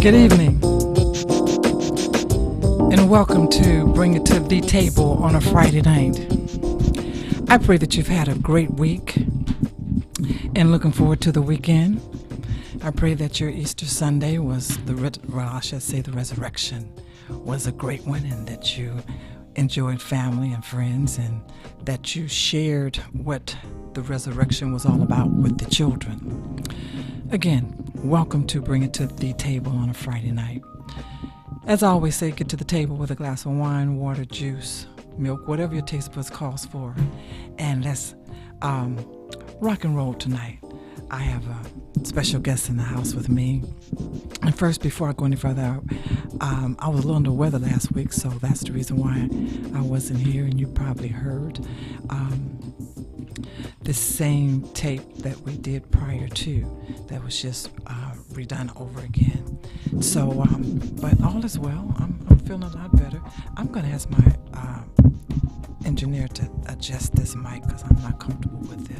Good evening, and welcome to Bring It to the Table on a Friday night. I pray that you've had a great week and looking forward to the weekend. I pray that your Easter Sunday was the resurrection was a great one, and that you enjoyed family and friends, and that you shared what the resurrection was all about with the children. Again, welcome to Bring It to the Table on a Friday night. As I always say, get to the table with a glass of wine, water, juice, milk, whatever your taste buds calls for, and let's rock and roll tonight. I have a special guest in the house with me. And first, before I go any further, I was a little under the weather last week, so that's the reason why I wasn't here, and you probably heard the same tape that we did prior to, that was just redone over again. So, but all is well. I'm feeling a lot better. I'm going to ask my engineer to adjust this mic because I'm not comfortable with it.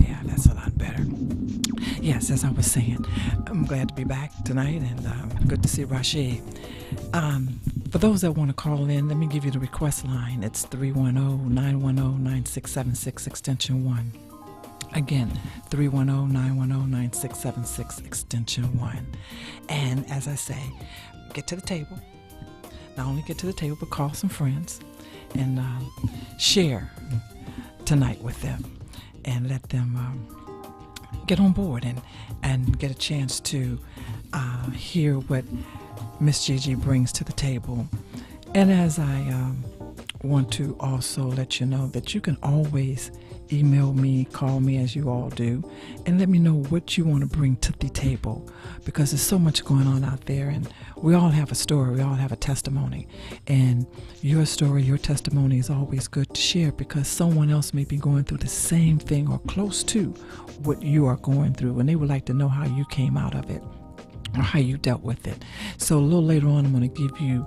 Yeah, that's a lot better. Yes, as I was saying, I'm glad to be back tonight, and good to see Rashid. For those that want to call in, let me give you the request line. It's 310-910-9676, extension 1. Again, 310-910-9676, extension 1. And as I say, get to the table. Not only get to the table, but call some friends and share tonight with them, and let them get on board and get a chance to hear what Miss Gigi brings to the table. And as I want to also let you know that you can always email me, call me, as you all do, and let me know what you want to bring to the table, because there's so much going on out there, and we all have a story, we all have a testimony, and your story, your testimony is always good to share, because someone else may be going through the same thing or close to what you are going through, and they would like to know how you came out of it, or how you dealt with it. So a little later on, I'm going to give you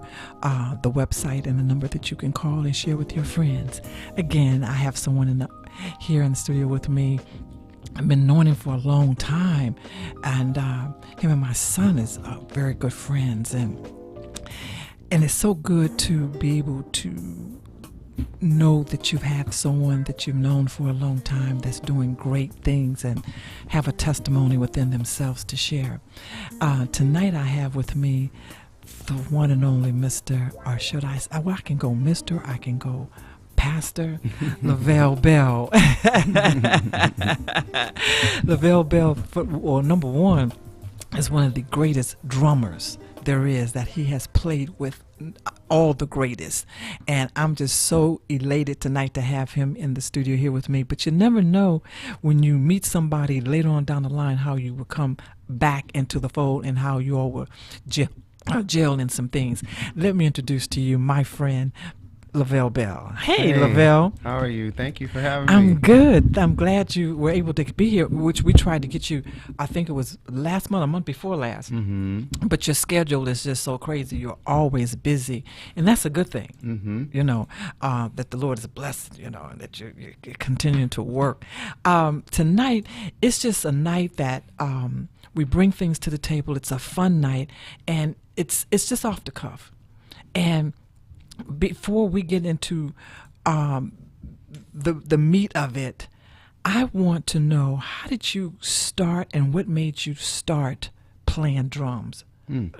the website and the number that you can call and share with your friends. Again, I have someone here in the studio with me. I've been knowing him for a long time, and him and my son is very good friends, and it's so good to be able to know that you've had someone that you've known for a long time that's doing great things and have a testimony within themselves to share. Tonight I have with me the one and only Mr., or should I can go Mr., I can go Pastor Lavelle Bell. Lavelle Bell, well, number one, is one of the greatest drummers there is, that he has played with all the greatest, and I'm just so elated tonight to have him in the studio here with me. But you never know when you meet somebody later on down the line how you will come back into the fold and how you all will gel in some things. Let me introduce to you my friend Lavelle Bell. Hey, Lavelle. How are you? Thank you for having me. I'm good. I'm glad you were able to be here, which we tried to get you, I think it was last month, a month before last. Mm-hmm. But your schedule is just so crazy. You're always busy. And that's a good thing, Mm-hmm. you know, that the Lord is blessed, you know, and that you're continuing to work. Tonight, it's just a night that we bring things to the table. It's a fun night, and it's just off the cuff. And before we get into the meat of it, I want to know, how did you start, and what made you start playing drums? You're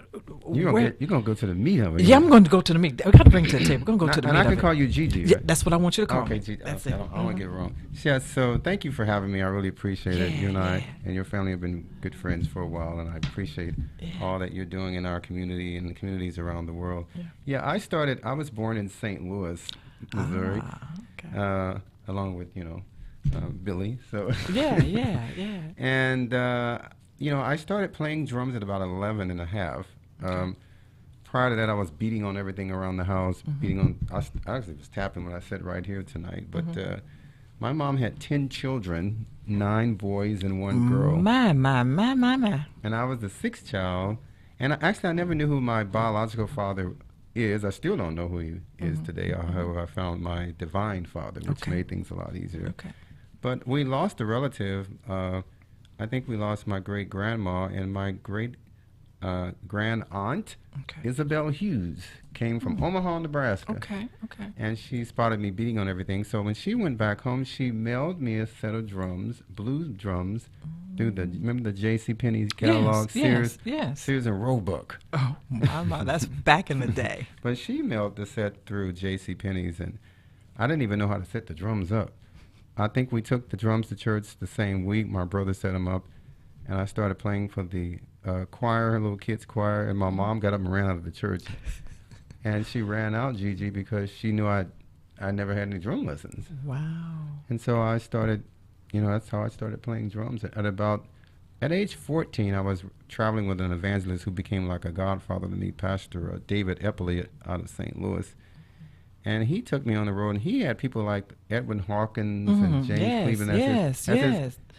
going to go to the meat of it. Yeah, I'm going to go to the meat. We got to bring it to the table. We're going to go to the meat and I can of call it. you Gigi, right? Yeah, that's what I want you to call Okay, me. Gigi. That's I it. don't want to get it wrong. Yeah, so thank you for having me. I really appreciate it. You and I and your family have been good friends for a while, and I appreciate all that you're doing in our community and the communities around the world. Yeah, I was born in St. Louis, Missouri, along with, Billy. So Yeah. And, I started playing drums at about 11 and a half. Prior to that, I was beating on everything around the house, I actually was tapping when I sat right here tonight. But my mom had 10 children, 9 boys and 1 girl. My. And I was the 6th child. And I never knew who my biological father is. I still don't know who he is today. However, I found my divine father, which made things a lot easier. Okay. But we lost a relative. I think we lost my great grandma and my great grand aunt, Isabel Hughes, came from Omaha, Nebraska. Okay. And she spotted me beating on everything. So when she went back home, she mailed me a set of drums, blues drums, through remember the J.C. Penney's catalog, Sears and Roebuck. Oh, my, that's back in the day. But she mailed the set through J.C. Penney's, and I didn't even know how to set the drums up. I think we took the drums to church the same week. My brother set them up, and I started playing for the choir, little kids choir, and my mom got up and ran out of the church. And she ran out, Gigi, because she knew I never had any drum lessons. Wow. And so I started, that's how I started playing drums. At age 14, I was traveling with an evangelist who became like a godfather to me, Pastor David Eppley out of St. Louis. And he took me on the road, and he had people like Edwin Hawkins and James Cleveland. Yes.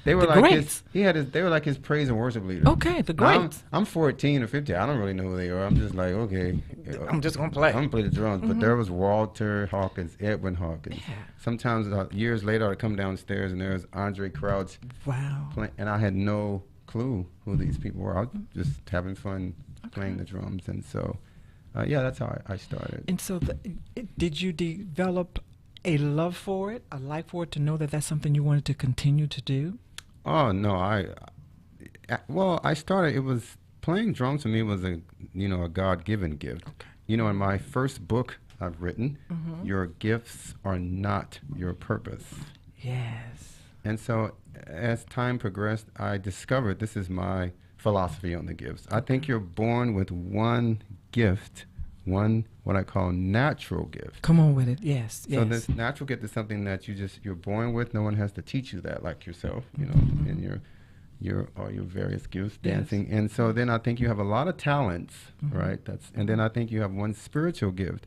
They were the like greats. They were like his praise and worship leader. Okay, the greats. I'm 14 or 15. I don't really know who they are. I'm just like, okay. I'm just going to play. I'm going to play the drums. But there was Walter Hawkins, Edwin Hawkins. Yeah. Sometimes years later, I'd come downstairs, and there's Andre Crouch. Wow. And I had no clue who these people were. I was just having fun playing the drums. And so, that's how I started. And so did you develop a love for it, a like for it, to know that that's something you wanted to continue to do? Oh, no, I started, it was, playing drums to me was a God-given gift. Okay. In my first book I've written, your gifts are not your purpose. Yes. And so as time progressed, I discovered this is my philosophy on the gifts. I think you're born with one gift, what I call natural gift. Come on with it. Yes. So this natural gift is something that you're born with. No one has to teach you that, like yourself, in your various gifts, dancing. Yes. And so then I think you have a lot of talents, right? And then I think you have one spiritual gift.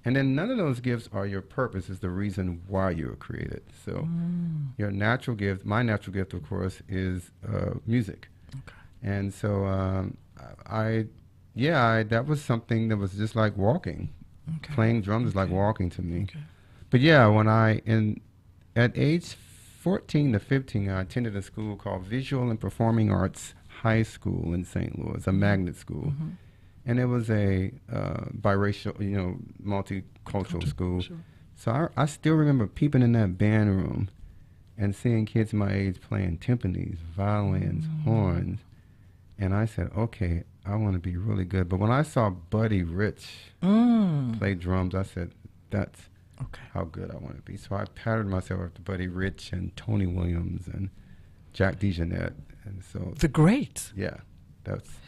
And then none of those gifts are your purpose, is the reason why you were created. So your natural gift, my natural gift, of course, is music. Okay. And so that was something that was just like walking. Okay. Playing drums is like walking to me. Okay. But at age 14 to 15, I attended a school called Visual and Performing Arts High School in St. Louis, a magnet school. And it was a biracial, multicultural school. Sure. So I still remember peeping in that band room and seeing kids my age playing timpanis, violins, horns. And I said, okay, I want to be really good. But when I saw Buddy Rich play drums, I said, that's how good I want to be. So I patterned myself after Buddy Rich and Tony Williams and Jack DeJohnette. And so the greats. Yeah.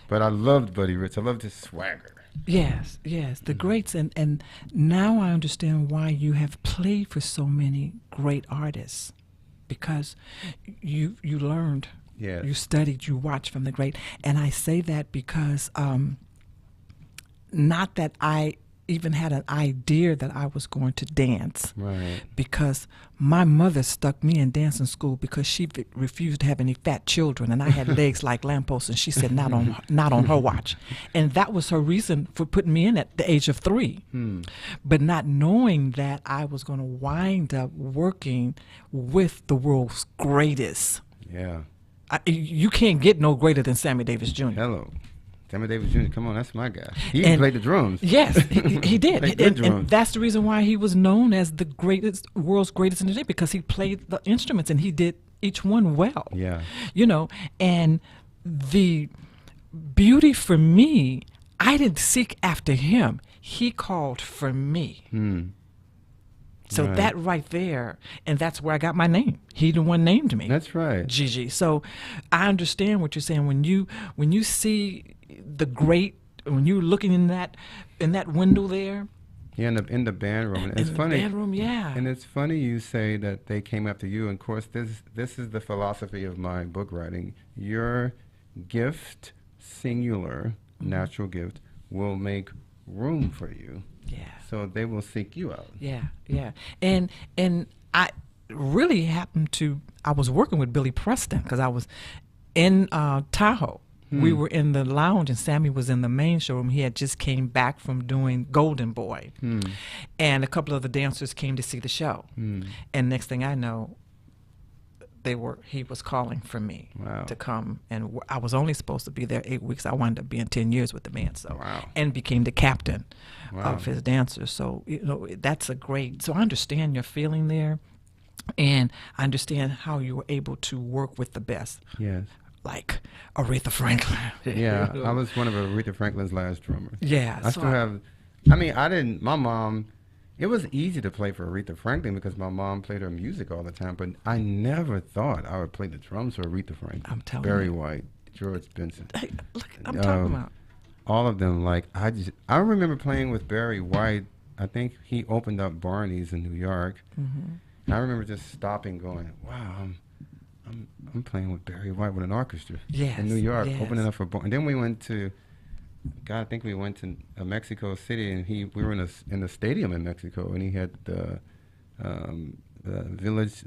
But I loved Buddy Rich. I loved his swagger. Yes, the greats. And now I understand why you have played for so many great artists, because you learned. Yes. You studied, you watched from the great. And I say that because not that I even had an idea that I was going to dance. Right. Because my mother stuck me in dancing school because she refused to have any fat children, and I had legs like lampposts, and she said not on her watch. And that was her reason for putting me in at the age of 3. But not knowing that I was going to wind up working with the world's greatest. Yeah. You can't get no greater than Sammy Davis Jr. Hello. Sammy Davis Jr., come on, that's my guy. He even played the drums. Yes, he did. And that's the reason why he was known as the world's greatest in the day, because he played the instruments and he did each one well. Yeah. And the beauty for me, I didn't seek after him. He called for me. So that right there, and that's where I got my name. He the one named me. That's right. Gigi. So I understand what you're saying. When you see the great, when you're looking in that window there. Yeah, in the band room. And it's funny. The band room, yeah. And it's funny you say that they came after you. And of course, this is the philosophy of my book writing. Your gift, singular, natural gift, will make room for you. Yeah. So they will seek you out. Yeah. And I really happened to, I was working with Billy Preston because I was in Tahoe. We were in the lounge and Sammy was in the main showroom. He had just came back from doing Golden Boy. And a couple of the dancers came to see the show. And next thing I know, he was calling for me Wow. to come, and I was only supposed to be there 8 weeks. I wound up being 10 years with the band, so Wow. and became the captain Wow. of his dancers. So that's a great. So I understand your feeling there, and I understand how you were able to work with the best, Yes. like Aretha Franklin. Yeah, I was one of Aretha Franklin's last drummers. Yeah, I still have. I mean, I didn't. My mom. It was easy to play for Aretha Franklin because my mom played her music all the time, but I never thought I would play the drums for Aretha Franklin. I'm telling Barry you. White, George Benson. Hey, look, I'm talking about. All of them. Like I remember playing with Barry White. I think he opened up Barney's in New York. Mm-hmm. And I remember just stopping, going, "Wow, I'm playing with Barry White with an orchestra in New York, opening up for Barney." And then we went to. God, I think we went to Mexico City, and we were in the stadium in Mexico, and he had the village,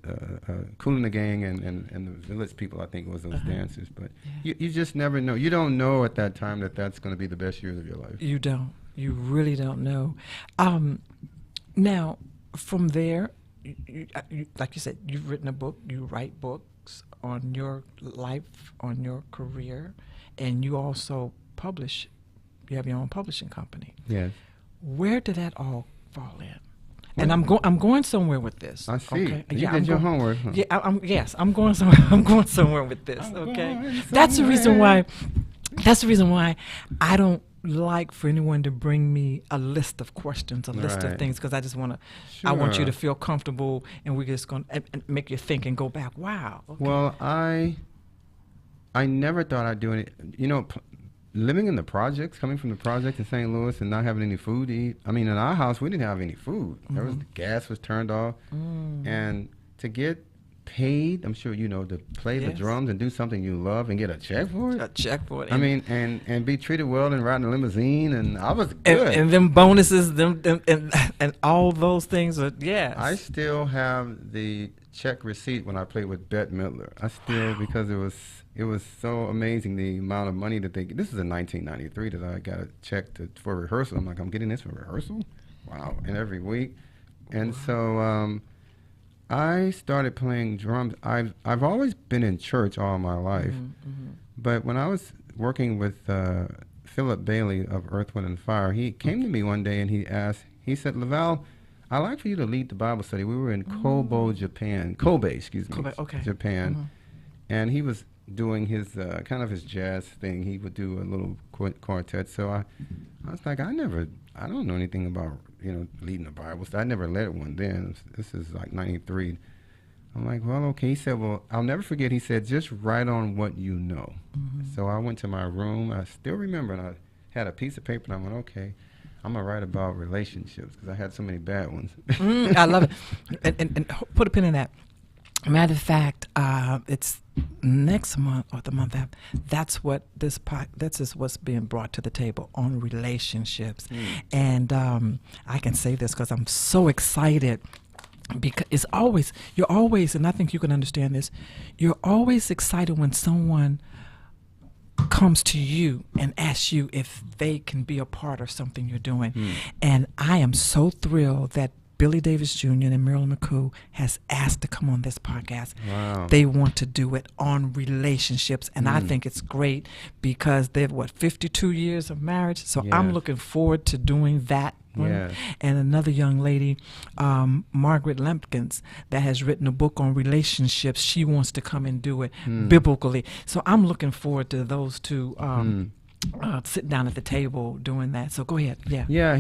Kool and the Gang, and the village people. I think it was those dancers. But you just never know. You don't know at that time that that's going to be the best years of your life. You don't. You really don't know. Now, from there, like you said, you've written a book. You write books on your life, on your career, and you also publish. You have your own publishing company. Yes. Where did that all fall in? And I'm going somewhere with this. I see. Okay? You did your homework. Huh? Yeah. Yes, I'm going somewhere. I'm going somewhere with this. Okay. That's the reason why. That's the reason why I don't like for anyone to bring me a list of questions, a list of things, because I just want to. Sure. I want you to feel comfortable, and we're just going to and make you think and go back. Wow. Okay. Well, I never thought I'd do it. You know. Living in the projects, coming from the projects in St. Louis and not having any food to eat. I mean, in our house, we didn't have any food. The gas was turned off. And to get paid, I'm sure you know, to play the drums and do something you love and get a check for it. A check for it. I mean, and be treated well and ride in a limousine, and I was good. And them bonuses, them and all those things are, yes. I still have the check receipt when I played with Bette Midler. I still, because it was so amazing the amount of money that this is in 1993 that I got a check for rehearsal. I'm like, I'm getting this for rehearsal? Wow. And every week. And so I started playing drums. I've always been in church all my life. But when I was working with Philip Bailey of Earth, Wind and Fire, he came to me one day and he said, Laval, I'd like for you to lead the Bible study. We were in Kobe, Japan. Okay. Japan. And he was doing his kind of his jazz thing. He would do a little quartet. So I was like, I don't know anything about, leading a Bible study. I never led one then. This is like 93. I'm like, well, okay. He said, well, I'll never forget. He said, just write on what you know. So I went to my room. I still remember, and I had a piece of paper, and I went, okay, I'm going to write about relationships because I had so many bad ones. I love it. And put a pin in that. Matter of fact, it's next month or the month after. That's what's being brought to the table on relationships. And I can say this because I'm so excited. Because you're always, and I think you can understand this, you're always excited when someone comes to you and asks you if they can be a part of something you're doing. And I am so thrilled that Billy Davis Jr. and Marilyn McCoo has asked to come on this podcast. Wow. They want to do it on relationships, and I think it's great because they've 52 years of marriage. So I'm looking forward to doing that one. Yes. And another young lady, Margaret Lempkins, that has written a book on relationships. She wants to come and do it biblically. So I'm looking forward to those two. Sitting down at the table doing that. So go ahead. Yeah.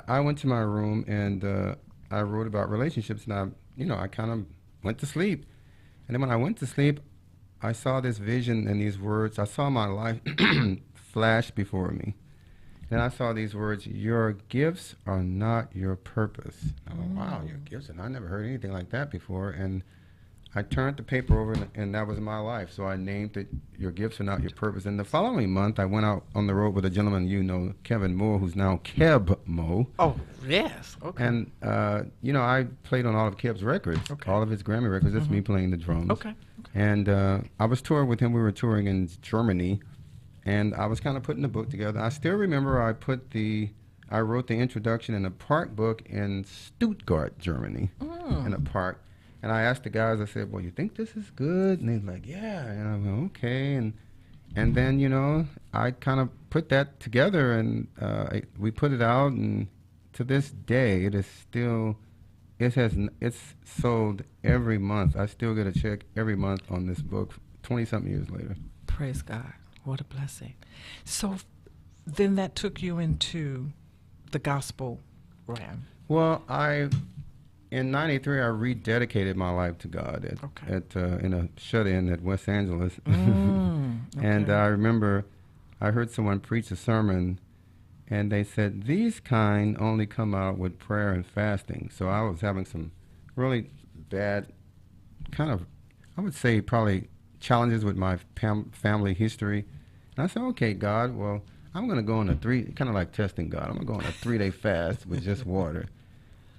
I went to my room and I wrote about relationships, and I kind of went to sleep. And then when I went to sleep, I saw this vision and these words. I saw my life flash before me. Then I saw these words, your gifts are not your purpose. I went, wow, your gifts, and I never heard anything like that before. And I turned the paper over, and that was my life. So I named it, Your Gifts Are Not Your Purpose. And the following month, I went out on the road with a gentleman Kevin Moore, who's now Keb Mo. Oh, yes. Okay. And, I played on all of Keb's records, all of his Grammy records. That's me playing the drums. Okay. And I was touring with him. We were touring in Germany, and I was kind of putting the book together. I still remember I wrote the introduction in a park book in Stuttgart, Germany, in a park. And I asked the guys, I said, well, you think this is good? And they're like, yeah. And I went, okay. And then, you know, I kind of put that together, and we put it out, and to this day, it is still, it's sold every month. I still get a check every month on this book, 20-something years later. Praise God. What a blessing. So then that took you into the gospel realm. Well, in '93, I rededicated my life to God in a shut-in at West Angeles. Okay. And I remember I heard someone preach a sermon, and they said, these kind only come out with prayer and fasting. So I was having some really bad kind of, I would say probably challenges with my family history. And I said, okay, God, well, I'm going to go on kind of like testing God. I'm going to go on a 3-day fast with just water.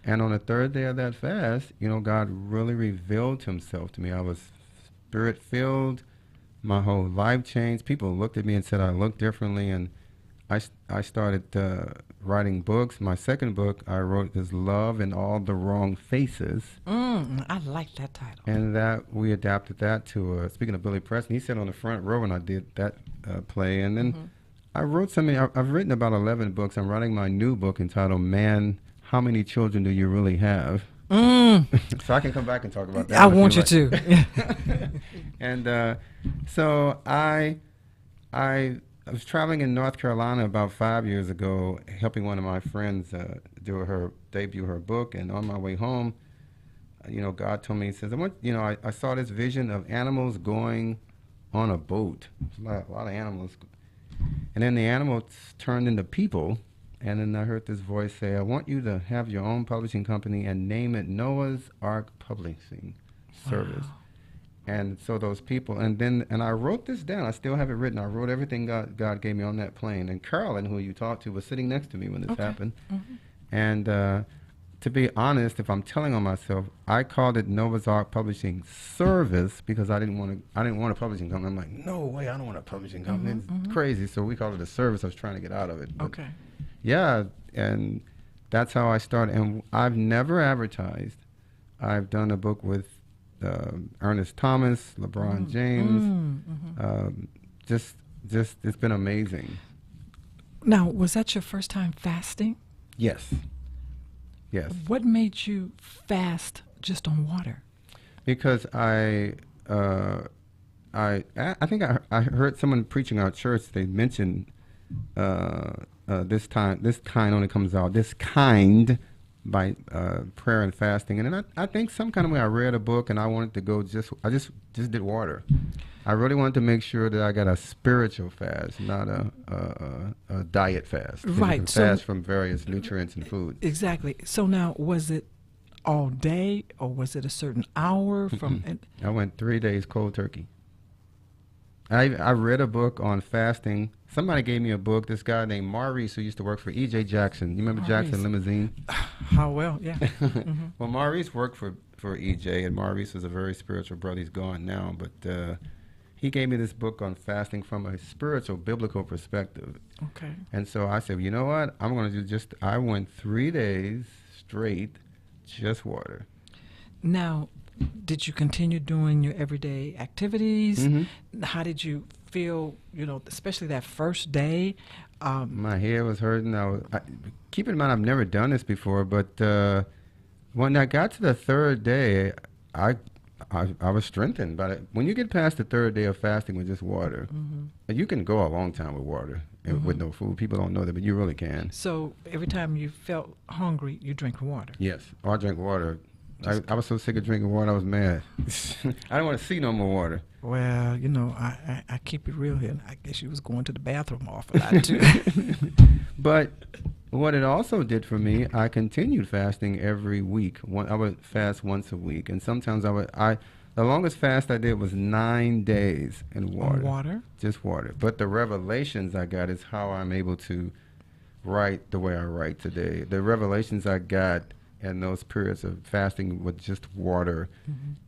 And on the third day of that fast, you know, God really revealed himself to me. I was spirit-filled. My whole life changed. People looked at me and said I looked differently. And I started writing books. My second book I wrote is Love in All the Wrong Faces. I like that title. And that we adapted that to, speaking of Billy Preston, he sat on the front row when I did that play. And then I wrote something. I've written about 11 books. I'm writing my new book entitled Man, How Many Children Do You Really Have? So I can come back and talk about that. I want you to. And so I was traveling in North Carolina about 5 years ago, helping one of my friends debut her book. And on my way home, you know, God told me, he says, I saw this vision of animals going on a boat. A lot of animals. And then the animals turned into people. And then I heard this voice say, I want you to have your own publishing company and name it Noah's Ark Publishing Service. Wow. And so those people, and I wrote this down. I still have it written. I wrote everything God gave me on that plane. And Carolyn, who you talked to, was sitting next to me when this happened. And to be honest, if I'm telling on myself, I called it Noah's Ark Publishing Service because I didn't want a publishing company. I'm like, no way, I don't want a publishing company. It's crazy. So we called it a service. I was trying to get out of it. But yeah, and that's how I started. And I've never advertised. I've done a book with Ernest Thomas, LeBron James. Just it's been amazing. Now, was that your first time fasting? Yes. What made you fast just on water? Because I think I heard someone preaching our church. They mentioned this kind only comes out by prayer and fasting. And then I think some kind of way I read a book and I wanted to go I just did water. I really wanted to make sure that I got a spiritual fast, not a diet fast. Right. Fast from various nutrients and food. Exactly. So now, was it all day or was it a certain hour from? I went 3 days cold turkey. I read a book on fasting. Somebody gave me a book. This guy named Maurice, who used to work for E.J. Jackson. You remember Maurice. Jackson Limousine? How well, yeah. Well, Maurice worked for E.J., and Maurice was a very spiritual brother. He's gone now, but he gave me this book on fasting from a spiritual, biblical perspective. Okay. And so I said, you know what? I'm going to do I went 3 days straight, just water. Now, did you continue doing your everyday activities? How did you feel, especially that first day? My head was hurting. Keep in mind, I've never done this before, but when I got to the third day, I was strengthened by it. When you get past the third day of fasting with just water, you can go a long time with water with no food. People don't know that, but you really can. So every time you felt hungry, you drink water? Yes, I drink water. I was so sick of drinking water, I was mad. I don't want to see no more water. Well, I keep it real here. I guess you was going to the bathroom awful lot, too. But what it also did for me, I continued fasting every week. I would fast once a week. And sometimes the longest fast I did was 9 days in water. Water? Just water. But the revelations I got is how I'm able to write the way I write today. The revelations I got and those periods of fasting with just water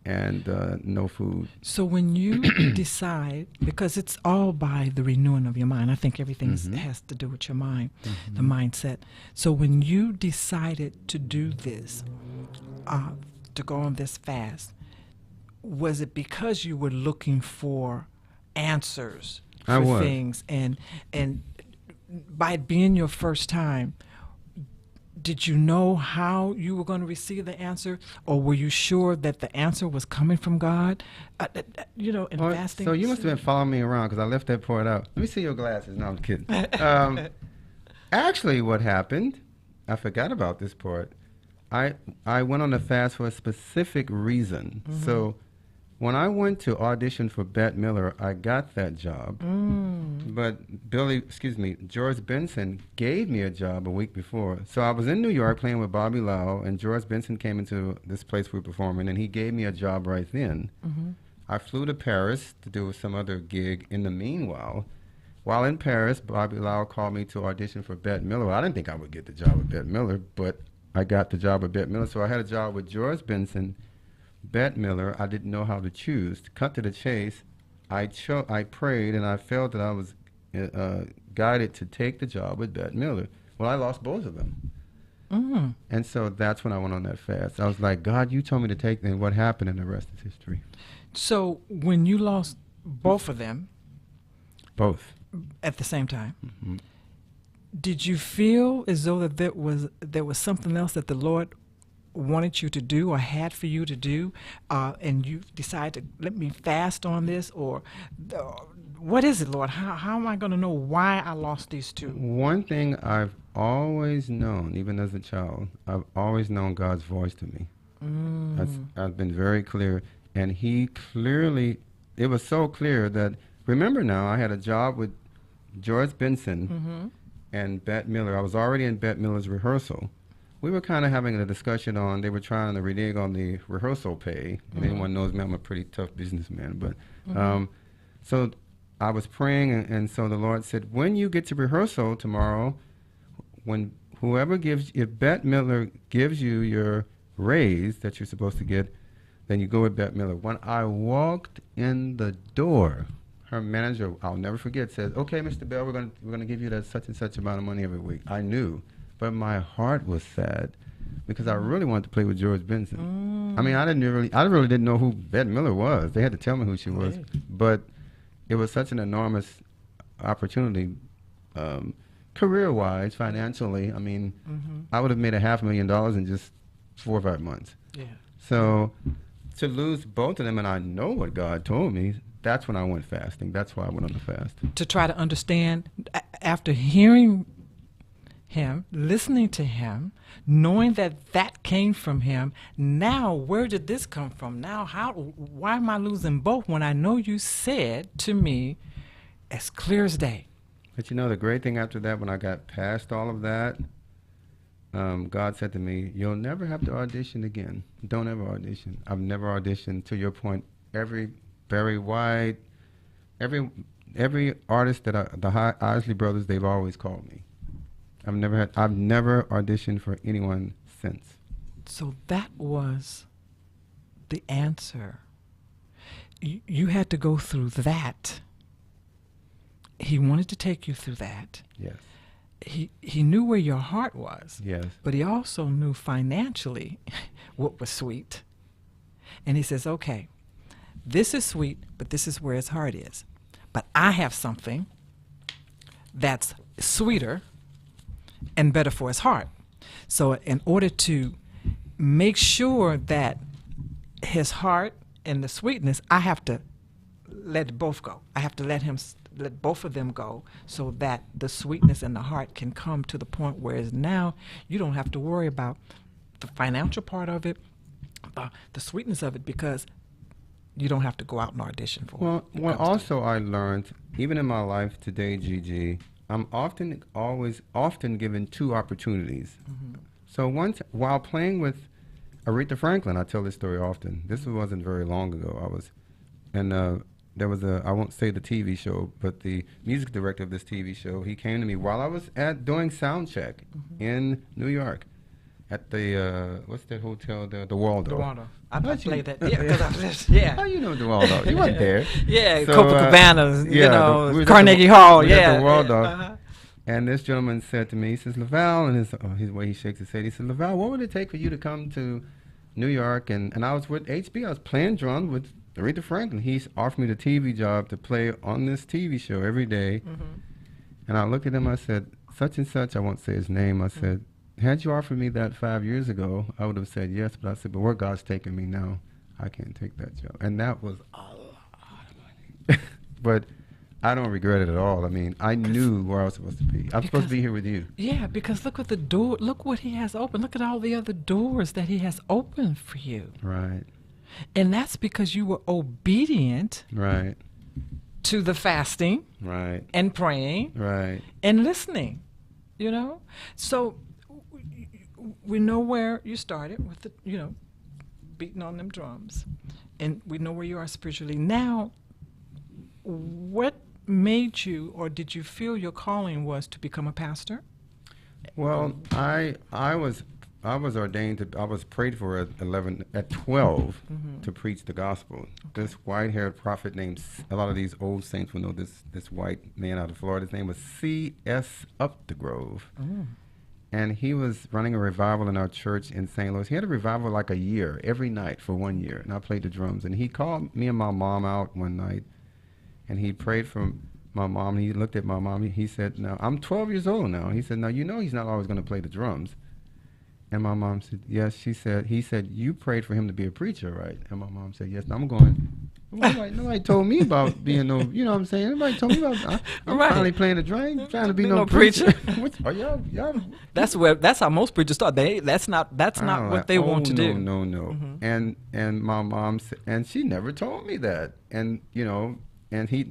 and no food. So when you decide, because it's all by the renewing of your mind, I think everything has to do with your mind, the mindset. So when you decided to do this, to go on this fast, was it because you were looking for answers for things, and by it being your first time, did you know how you were going to receive the answer, or were you sure that the answer was coming from God? In fasting. So you must have been following me around, because I left that part out. Let me see your glasses. No, I'm kidding. Actually, what happened, I forgot about this part. I went on the fast for a specific reason. Mm-hmm. So when I went to audition for Bette Midler, I got that job. But George Benson gave me a job a week before. So I was in New York playing with Bobby Lau, and George Benson came into this place we were performing, and he gave me a job right then. Mm-hmm. I flew to Paris to do some other gig in the meanwhile. While in Paris, Bobby Lau called me to audition for Bette Midler. I didn't think I would get the job with Bette Midler, but I got the job with Bette Midler. So I had a job with George Benson, Bette Midler. I didn't know how to choose. To cut to the chase, I prayed, and I felt that I was guided to take the job with Bette Midler. Well, I lost both of them. Mm-hmm. And so that's when I went on that fast. I was like, God, you told me to take them. And what happened, and the rest is history. So when you lost both of them, both at the same time, mm-hmm. Did you feel as though that there was something else that the Lord wanted you to do or had for you to do, and you decided to let me fast on this, or what is it, Lord? How am I going to know why I lost these two? One thing I've always known, even as a child, I've always known God's voice to me. I've been very clear, and He clearly, it was so clear that, remember now, I had a job with George Benson mm-hmm. and Bette Midler. I was already in Bette Midler's rehearsal. We were kind of having a discussion on, they were trying to renege on the rehearsal pay. Mm-hmm. Anyone knows me, I'm a pretty tough businessman. But mm-hmm. So I was praying, and so the Lord said, when you get to rehearsal tomorrow, when if Bette Midler gives you your raise that you're supposed to get, then you go with Bette Midler. When I walked in the door, her manager, I'll never forget, said, okay, Mr. Bell, we're going to give you that such and such amount of money every week. I knew. But my heart was sad because I really wanted to play with George Benson. I mean, I really didn't know who Bette Midler was. They had to tell me who she was. But it was such an enormous opportunity, career-wise, financially. I mean, mm-hmm. I would have made $500,000 in just 4 or 5 months. Yeah. So to lose both of them, and I know what God told me, that's when I went fasting. That's why I went on the fast. To try to understand, after hearing Him, listening to Him, knowing that came from Him, now where did this come from? Now why am I losing both when I know you said to me as clear as day? But the great thing after that, when I got past all of that, God said to me, you'll never have to audition again. Don't ever audition. I've never auditioned. To your point, every artist that the Isley Brothers, they've always called me. I've never auditioned for anyone since. So that was the answer. You had to go through that. He wanted to take you through that. Yes. He knew where your heart was. Yes. But he also knew financially what was sweet. And he says, okay, this is sweet, but this is where his heart is. But I have something that's sweeter and better for his heart. So in order to make sure that his heart and the sweetness, I have to let both go. I have to let both of them go so that the sweetness and the heart can come to the point where now you don't have to worry about the financial part of it, the sweetness of it, because you don't have to go out and audition for it. Well, also I learned, even in my life today, Gigi, I'm often given 2 opportunities. Mm-hmm. So once, while playing with Aretha Franklin, I tell this story often. This wasn't very long ago. There was I won't say the TV show, but the music director of this TV show, he came to me while I was doing sound check mm-hmm. in New York at the, what's that hotel there? The Waldorf. The Waldorf. I played that. Yeah, because yeah. How you know the Waldorf? You weren't there. Yeah, so, Copacabana, Carnegie Hall. Yeah. The Waldorf. Yeah. Uh-huh. And this gentleman said to me, he says, Laval, and his way he shakes his head, he said, Laval, what would it take for you to come to New York, and I was with HB. I was playing drums with Aretha Franklin. He's offered me the TV job to play on this TV show every day. And I looked at him, I said, such and such, I won't say his name, I said, had you offered me that 5 years ago, I would have said yes, but I said, but where God's taking me now, I can't take that job. And that was a lot of money. But I don't regret it at all. I mean, I knew where I was supposed to be. I'm supposed to be here with you. Yeah, because look at the door, look what he has opened. Look at all the other doors that he has opened for you. Right. And that's because you were obedient Right. to the fasting Right. and praying Right. and listening, you know? So we know where you started with the, you know, beating on them drums. And we know where you are spiritually. Now, what made you, or did you feel your calling was to become a pastor? Well, I was ordained to. I was prayed for at 12 to preach the gospel. This white-haired prophet named, a lot of these old saints will know this white man out of Florida. His name was C.S. Updegrove, and he was running a revival in our church in St. Louis. He had a revival like a year, every night for 1 year, and I played the drums. And he called me and my mom out one night, and he prayed for my mom. He looked at my mom. He said, "Now I'm 12 years old now." He said, "Now you know he's not always going to play the drums." And my mom said, "Yes." He said, "You prayed for him to be a preacher, right?" And my mom said, "Yes." And I'm going, nobody told me about being no, you know what I'm saying? Nobody told me about, I'm finally playing the drum, trying to be no preacher. Are y'all? That's how most preachers start. That's not what they want to do. No. And my mom said, and she never told me that. And, you know, and he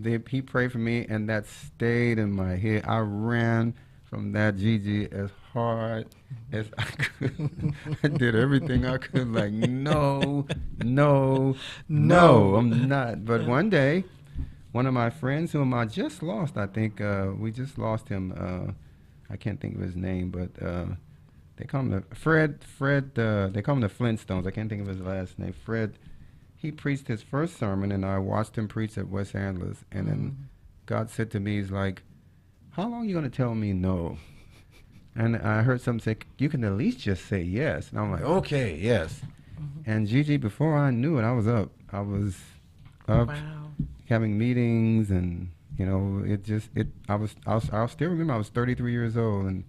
prayed for me, and that stayed in my head. I ran from that Gigi as hard as I could. I did everything I could, like, no, I'm not. But one day, one of my friends whom I just lost, I think we just lost him. I can't think of his name, but they call him Fred. They call him the Flintstones. I can't think of his last name. Fred. He preached his first sermon, and I watched him preach at West Angeles. And then God said to me, he's like, "How long are you going to tell me no?" And I heard something say, "You can at least just say yes." And I'm like, "Okay, yes." And Gigi, before I knew it, I was up. I was up having meetings, and, you know, I'll still remember I was 33 years old, and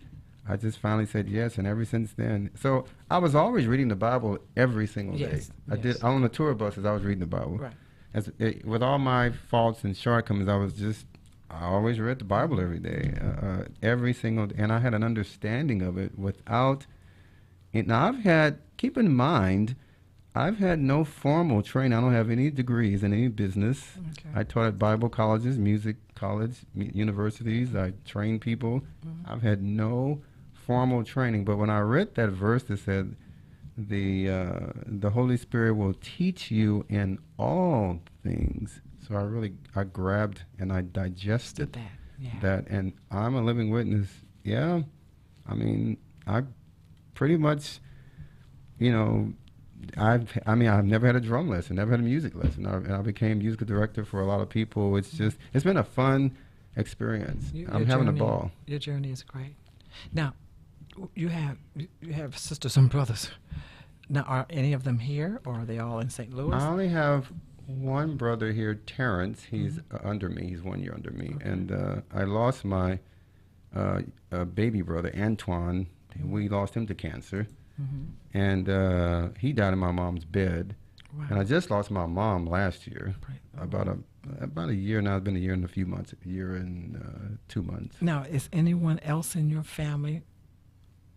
I just finally said yes, and ever since then. So I was always reading the Bible every single day. I did. On the tour buses, I was reading the Bible. Right. With all my faults and shortcomings, I always read the Bible every day, every single day, and I had an understanding of it without. Now keep in mind, I've had no formal training. I don't have any degrees in any business. Okay. I taught at Bible colleges, music college, universities. I trained people. I've had no formal training, but when I read that verse that said, the Holy Spirit will teach you in all things. So I grabbed and I digested that, and I'm a living witness. Yeah, I mean, I pretty much, you know, I've never had a drum lesson, never had a music lesson. I became musical director for a lot of people. It's been a fun experience. I'm having a ball. Your journey is great. Now, you have sisters and brothers. Now, are any of them here, or are they all in St. Louis? I only have one brother here, Terrence. He's under me. He's 1 year under me. Okay. And I lost my baby brother, Antoine. We lost him to cancer. And he died in my mom's bed. Wow. And I just lost my mom last year. Right. About a year now. It's been a year and a few months. A year and 2 months. Now, is anyone else in your family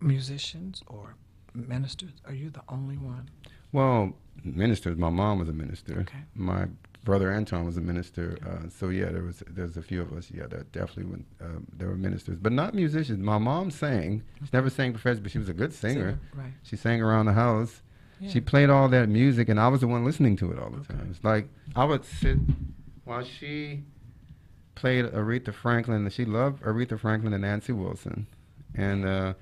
musicians or ministers? Are you the only one? Well, ministers. My mom was a minister. Okay. My brother Anton was a minister. So yeah, there's a few of us. Yeah, that definitely there were ministers, but not musicians. My mom sang. She never sang professionally, but she was a good singer. Right. She sang around the house. Yeah. She played all that music, and I was the one listening to it all the time. It's like I would sit while she played Aretha Franklin, and she loved Aretha Franklin and Nancy Wilson, and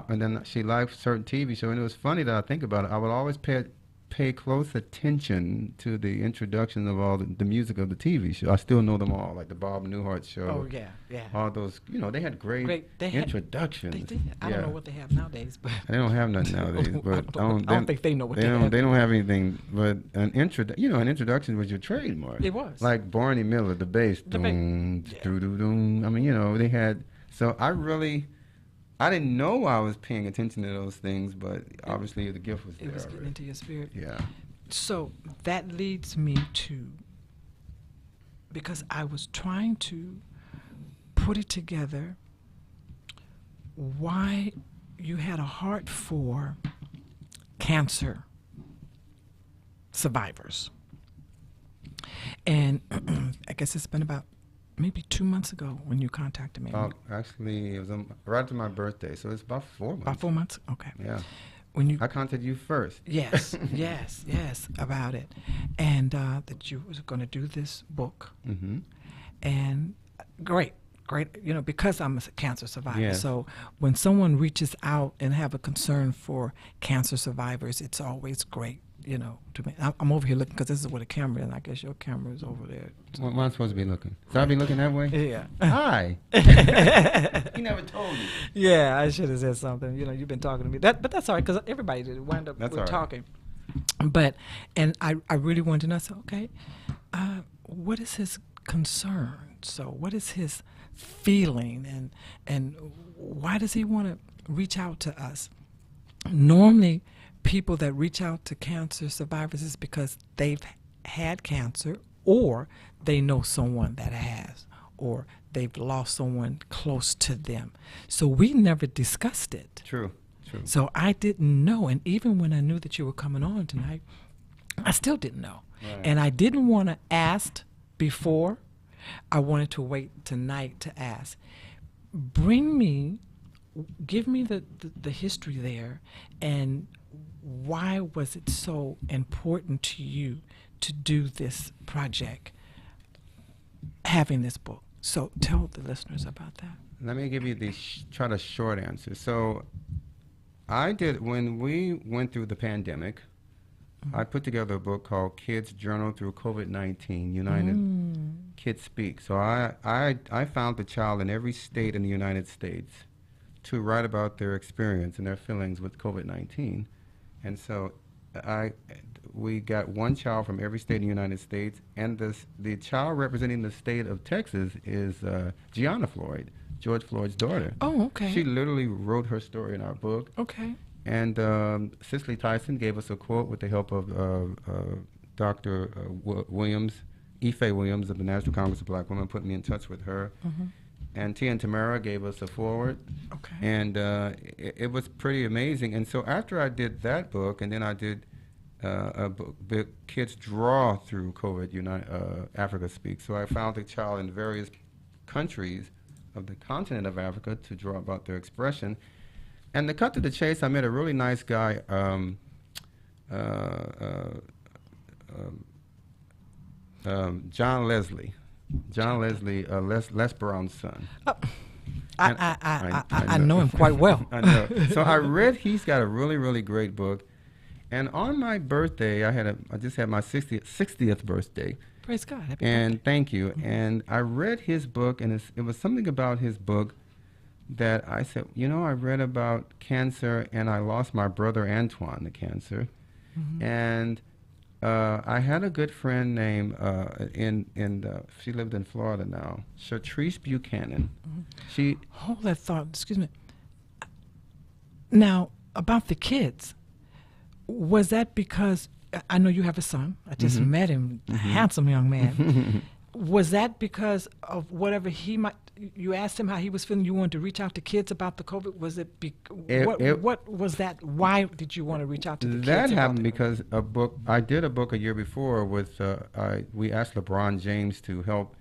then she liked certain TV shows. And it was funny that I think about it. I would always pay pay close attention to the introduction of all the music of the TV show. I still know them all, like the Bob Newhart show. Oh yeah, yeah. All those, they had great introductions. They did. I don't know what they have nowadays, but they don't have nothing nowadays. But I don't think they know what they have. They don't have anything. But an introduction was your trademark. It was like Barney Miller, the bass. Doom, doom. I mean, they had. So I didn't know I was paying attention to those things, but obviously the gift was there. It was getting into your spirit. Yeah. So that leads me to, because I was trying to put it together, why you had a heart for cancer survivors. And I guess it's been about maybe 2 months ago when you contacted me. Actually, it was right after my birthday, so it's about 4 months. About 4 months? Okay. Yeah. When I contacted you first. Yes, yes, about it. And that you was going to do this book. Mm-hmm. And great, because I'm a cancer survivor. Yes. So when someone reaches out and have a concern for cancer survivors, it's always great. To me, I'm over here looking because this is where the camera is, and I guess your camera is over there. Well, am I supposed to be looking? So I be looking that way? Yeah. Hi. You never told me. Yeah, I should have said something. You've been talking to me. But that's all right because everybody did wind up with talking. But I really wanted to know. So okay, what is his concern? So what is his feeling, and why does he want to reach out to us? Normally, people that reach out to cancer survivors is because they've had cancer, or they know someone that has, or they've lost someone close to them. So we never discussed it. True. So I didn't know, and even when I knew that you were coming on tonight, I still didn't know. Right. And I didn't want to ask before. I wanted to wait tonight to ask. Give me the history there, and why was it so important to you to do this project, having this book? So tell the listeners about that. Let me give you try the short answer. So when we went through the pandemic, I put together a book called Kids Journal Through COVID-19, United Kids Speak. So I found a child in every state in the United States to write about their experience and their feelings with COVID-19. And so we got one child from every state in the United States, and the child representing the state of Texas is Gianna Floyd, George Floyd's daughter. Oh, okay. She literally wrote her story in our book. Okay. And Cicely Tyson gave us a quote with the help of Dr. Williams, Ife Williams of the National Congress of Black Women, put me in touch with her. Mm-hmm. And Tia and Tamara gave us a foreword. Okay. And it was pretty amazing. And so after I did that book, and then I did a book, the Kids Draw Through COVID, Africa Speaks. So I found a child in various countries of the continent of Africa to draw about their expression. And to cut to the chase, I met a really nice guy, John Leslie. Les Brown's son. Oh, I know him quite well. I know. So I read, he's got a really, really great book. And on my birthday, I just had my 60th birthday. Praise God. Happy birthday. Thank you. Mm-hmm. And I read his book, and it was something about his book that I said, I read about cancer, and I lost my brother Antoine to cancer. Mm-hmm. And I had a good friend named, she lived in Florida now, Chartrice Buchanan. Mm-hmm. Hold that thought, excuse me. Now, about the kids, was that because, I know you have a son, I just mm-hmm. met him, a handsome young man. Was that because of whatever you asked him how he was feeling, you wanted to reach out to kids about the COVID? Was it, what was that? Why did you want to reach out to the kids? That happened because I did a book a year before with, we asked LeBron James to help.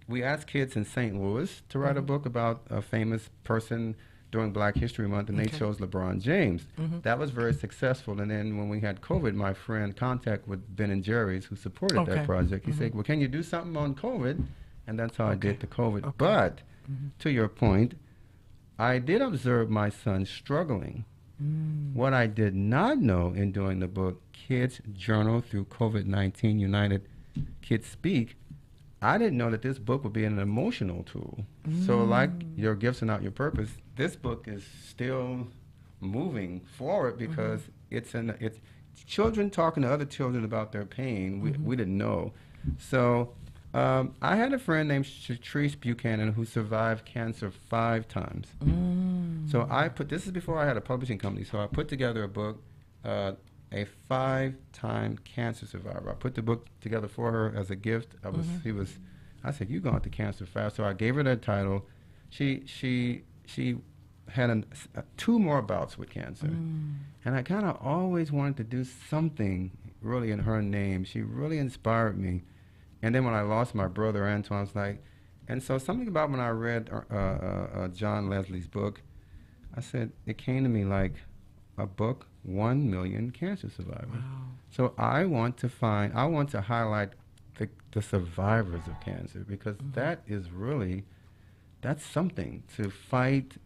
We asked kids in St. Louis to write a book about a famous person during Black History Month, and they chose LeBron James. Mm-hmm. That was very successful. And then when we had COVID, my friend contact with Ben & Jerry's, who supported that project, he said, well, can you do something on COVID? And that's how I did the COVID. But to your point, I did observe my son struggling What I did not know in doing the book, Kids Journal Through COVID-19 United Kids Speak, I didn't know that this book would be an emotional tool. So like Your Gifts Are Not Your Purpose, this book is still moving forward because it's children talking to other children about their pain. We didn't know. So I had a friend named Shatrice Buchanan who survived cancer 5 times. So this is before I had a publishing company, so I put together a book, a 5-time cancer survivor. I put the book together for her as a gift. I said, "You going through cancer fast." So I gave her that title. She had 2 more bouts with cancer. And I kind of always wanted to do something really in her name. She really inspired me. And then when I lost my brother Antoine, I was like, and so something about when I read John Leslie's book, I said, it came to me like a book, 1 million cancer survivors. Wow. So I want to highlight the survivors of cancer, because that is really, that's something to fight.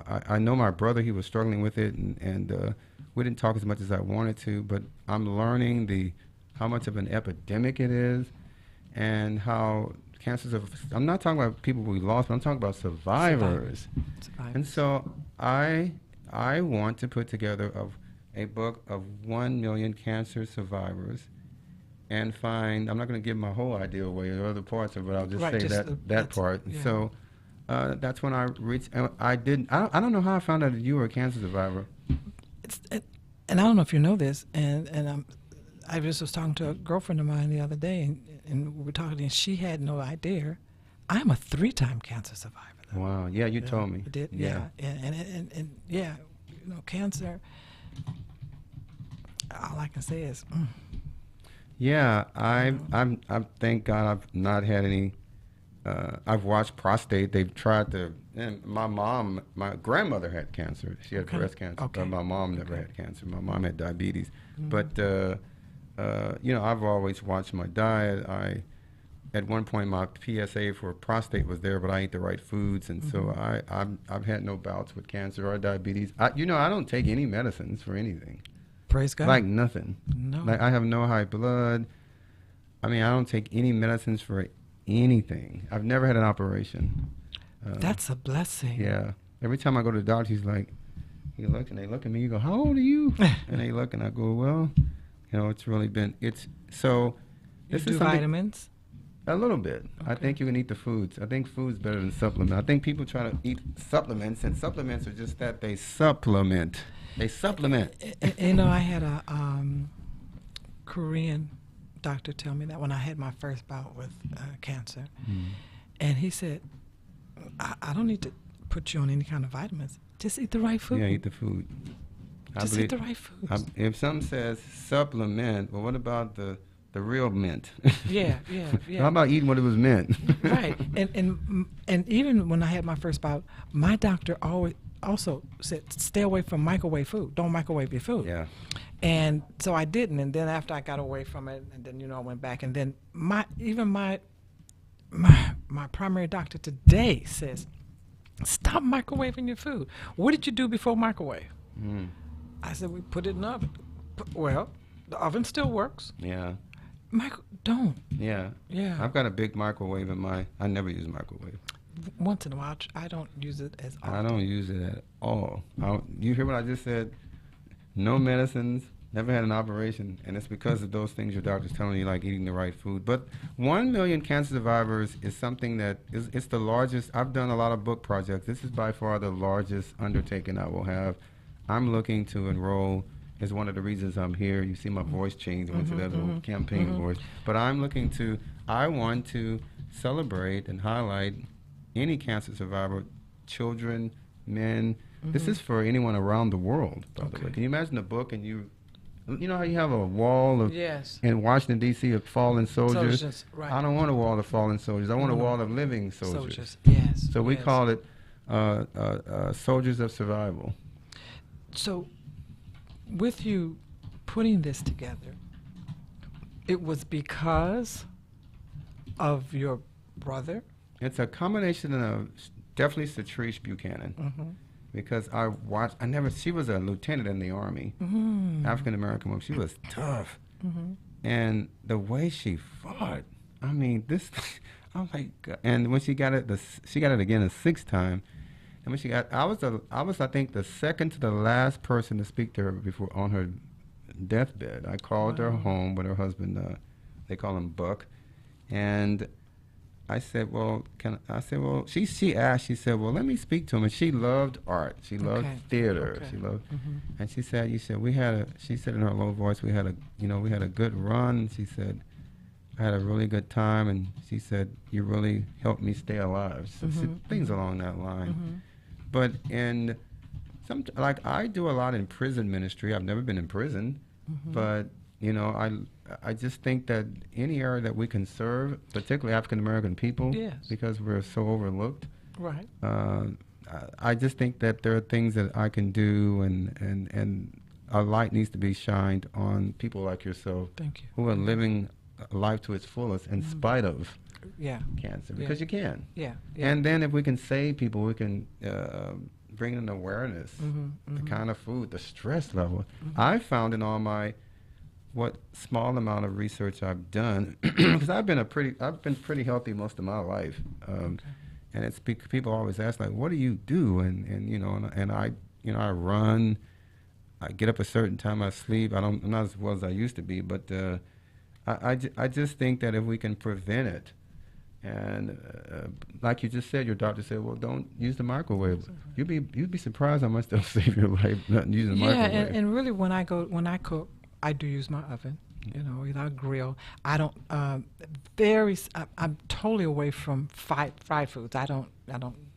I know my brother, he was struggling with it, and we didn't talk as much as I wanted to, but I'm learning how much of an epidemic it is, and how cancers I'm not talking about people we lost, but I'm talking about survivors. And so I want to put together a book of 1 million cancer survivors, and I'm not going to give my whole idea away, or other parts of it, I'll just say that part. Yeah. So that's when I reached, I don't know how I found out that you were a cancer survivor. And I don't know if you know this, and I just was talking to a girlfriend of mine the other day, and we were talking, and she had no idea. I'm a 3-time cancer survivor, though. Wow. Yeah, you told me. I did. Yeah. And yeah, cancer. All I can say is. Yeah, I thank God I've not had any. I've watched prostate. They've tried to. And my grandmother had cancer. She had breast cancer, but my mom never had cancer. My mom had diabetes. But I've always watched my diet. At one point, my PSA for prostate was there, but I ate the right foods, and so I've had no bouts with cancer or diabetes. I don't take any medicines for anything. Praise God. Like nothing. No. Like I have no high blood. I mean, I don't take any medicines for anything. I've never had an operation. That's a blessing. Yeah. Every time I go to the doctor, he's like, they look at me, you go, "How old are you?" And they look, and I go, "Well, it's really been, so." This you do vitamins? A little bit. Okay. I think you can eat the foods. I think food's better than supplement. I think people try to eat supplements, and supplements are just that, they supplement. They supplement. I had a Korean doctor tell me that when I had my first bout with cancer. And he said, I don't need to put you on any kind of vitamins. Just eat the right food. Yeah, eat the food. Just eat the right foods. If something says supplement, well, what about the real mint? Yeah. How about eating what it was meant? Right. And even when I had my first bout, my doctor also said, stay away from microwave food. Don't microwave your food. Yeah. And so I didn't. And then after I got away from it, and then I went back. And then my primary doctor today says, stop microwaving your food. What did you do before microwave? I said, we put it in the oven. Well, the oven still works. Yeah. Don't. Yeah. I've got a big microwave I never use microwave. Once in a while, I don't use it as often. I don't use it at all. You hear what I just said? No medicines, never had an operation, and it's because of those things your doctor's telling you, like eating the right food. But 1 million cancer survivors is something that it's the largest. I've done a lot of book projects. This is by far the largest undertaking I will have. I'm looking to enroll. Is one of the reasons I'm here. You see my voice change. I went to that little campaign voice. But I want to celebrate and highlight any cancer survivor, children, men. This is for anyone around the world, by the way. Can you imagine a book and you know how you have a wall of in Washington, D.C. of fallen soldiers? Right. I don't want a wall of fallen soldiers. I want a wall of living soldiers. Yes. So we call it Soldiers of Survival. So with you putting this together, it was because of your brother? It's a combination of definitely Shatrice Buchanan. because I watched. She was a lieutenant in the Army, African American woman. She was tough, and the way she fought. I mean, this. I'm like, and when she got it, she got it again a sixth time. And when she got, I was I think the second to the last person to speak to her before on her deathbed. I called her home with her husband. They call him Buck, and I said, well, she asked, she said, well, let me speak to him. And she loved art. She loved theater. Okay. She loved, and she said, she said in her low voice, we had a good run. She said, I had a really good time. And she said, you really helped me stay alive. So things along that line. But like I do a lot in prison ministry. I've never been in prison, but I just think that any area that we can serve, particularly African American people, because we're so overlooked. Right. I just think that there are things that I can do, and a light needs to be shined on people like yourself. Thank you. Who are living life to its fullest in spite of cancer, because you can. Yeah. And then if we can save people, we can bring in awareness, the kind of food, the stress level. I found in all my what small amount of research I've done, because I've been pretty healthy most of my life, and it's people always ask, like, what do you do? And I run, I get up a certain time, I sleep. I'm not as well as I used to be, but I just think that if we can prevent it, and like you just said, your doctor said, well, don't use the microwave. You'd be surprised how much they'll save your life not using the microwave. Yeah, and really when I cook, I do use my oven, either I grill. I don't, I'm totally away from fried foods. I don't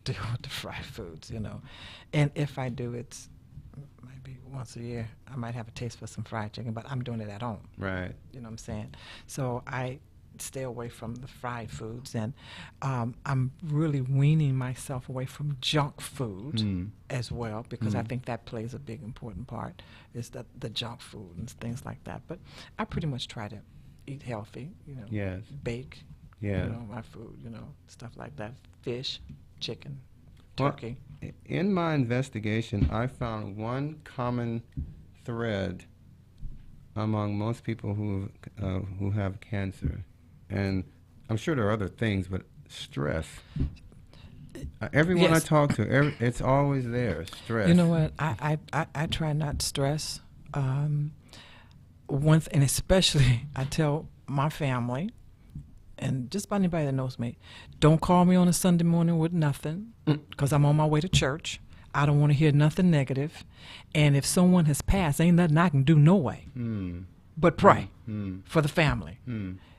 deal with the fried foods, And if I do, it's maybe once a year. I might have a taste for some fried chicken, but I'm doing it at home. Right. You know what I'm saying? So I stay away from the fried foods, and I'm really weaning myself away from junk food as well, because I think that plays a big important part, is that the junk food and things like that. But I pretty much try to eat healthy, bake, my food, stuff like that, fish, chicken, turkey. Well, in my investigation, I found one common thread among most people who have cancer. And I'm sure there are other things, but stress. Everyone I talk to, it's always there, stress. You know what? I try not to stress. And especially I tell my family, and just about anybody that knows me, don't call me on a Sunday morning with nothing, because I'm on my way to church. I don't want to hear nothing negative. And if someone has passed, ain't nothing I can do no way but pray for the family.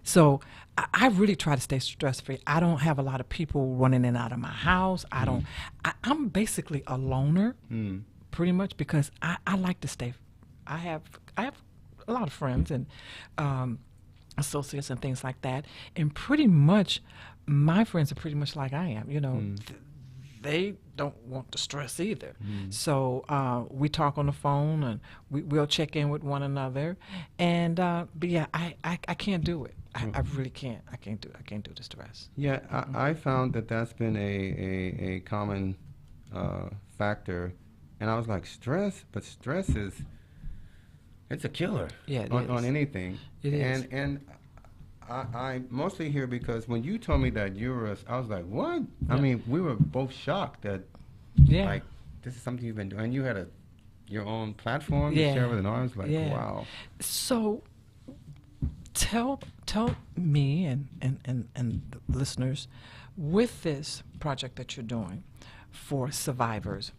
So I really try to stay stress-free. I don't have a lot of people running in and out of my house. I'm basically a loner, pretty much, because I like to stay. I have a lot of friends and associates and things like that, and pretty much my friends are pretty much like I am. They don't want the stress either. So we talk on the phone, and we'll check in with one another. And but yeah, I can't do it. I really can't. I can't do the stress. Yeah, I found that that's been a common factor, and I was like, stress, but stress it's a killer. Yeah, on anything. It is. And I mostly hear because when you told me that you were, I was like, what? I mean, we were both shocked that, like, this is something you've been doing. And you had your own platform to share with an audience. Like, wow. So tell me and the listeners, with this project that you're doing for survivors,